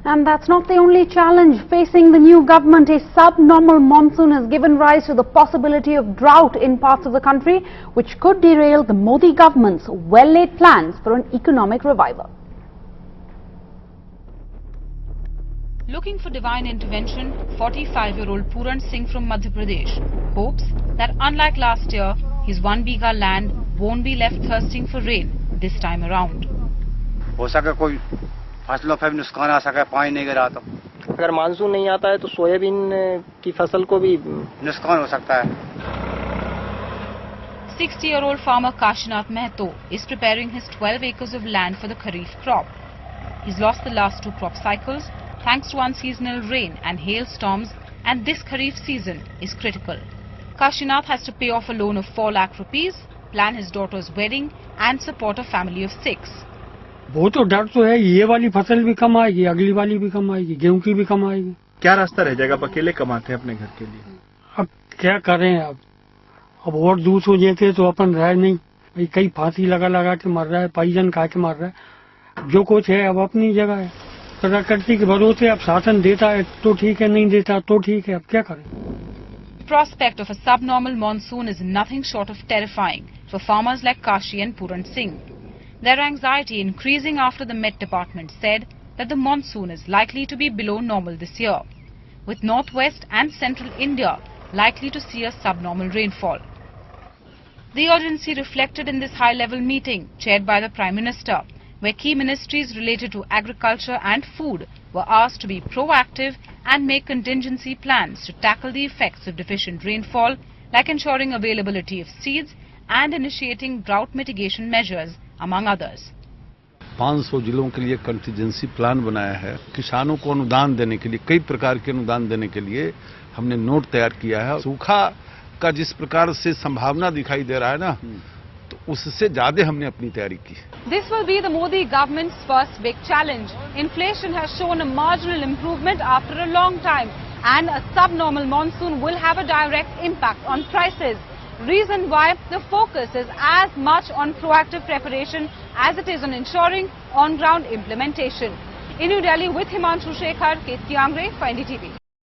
And that's not the only challenge facing the new government. A subnormal monsoon has given rise to the possibility of drought in parts of the country, which could derail the Modi government's well-laid plans for an economic revival. Looking for divine intervention, 45-year-old Puran Singh from Madhya Pradesh hopes that unlike last year, his 1 bigha land won't be left thirsting for rain this time around. हो सके कोई फसलों पर भी नुकसान आ सके, पानी नहीं गिरा तो अगर मानसून नहीं आता है तो सोयाबीन की फसल को भी नुकसान हो सकता है. 60-year-old farmer Kashinath Mehto is preparing his 12 acres of land for the Kharif crop. He's lost the last 2 crop cycles thanks to unseasonal rain and hailstorms, and this Kharif season is critical. Kashinath has to pay off a loan of 4 lakh rupees, plan his daughter's wedding and support a family of 6. वो तो डर तो है, ये वाली फसल भी कम आएगी, अगली वाली भी कम आएगी, गेहूं की भी कम आएगी. क्या रास्ता रह जाएगा? अकेले कमाते हैं अपने घर के लिए. अब क्या करें? अब और दूर हो जाते तो अपन रह नहीं. भाई कई फांसी लगा के मर रहा है, पाइजन खा के मर रहा है. जो कुछ है अब अपनी जगह है. प्रकृति के भरोसे अब शासन देता है तो ठीक है, नहीं देता तो ठीक है. अब क्या करें? Prospect of a subnormal monsoon is nothing short of terrifying for farmers like Kashi and Puran Singh. Their anxiety increasing after the Met Department said that the monsoon is likely to be below normal this year, with northwest and central India likely to see a subnormal rainfall. The urgency reflected in this high-level meeting chaired by the Prime Minister, where key ministries related to agriculture and food were asked to be proactive and make contingency plans to tackle the effects of deficient rainfall, like ensuring availability of seeds and initiating drought mitigation measures, among others. 500 जिलों के लिए contingency plan बनाया है. किसानों को अनुदान देने के लिए, कई प्रकार के अनुदान देने के लिए हमने नोट तैयार किया है. सूखा का जिस प्रकार से संभावना दिखाई दे रहा है ना, तो उससे ज्यादा हमने अपनी तैयारी की. This will be the Modi government's first big challenge. Inflation has shown a marginal improvement after a long time, and a subnormal monsoon will have a direct impact on prices. Reason why the focus is as much on proactive preparation as it is on ensuring on-ground implementation. In New Delhi with Himanshu Shekhar, Ketki Angre for NDTV.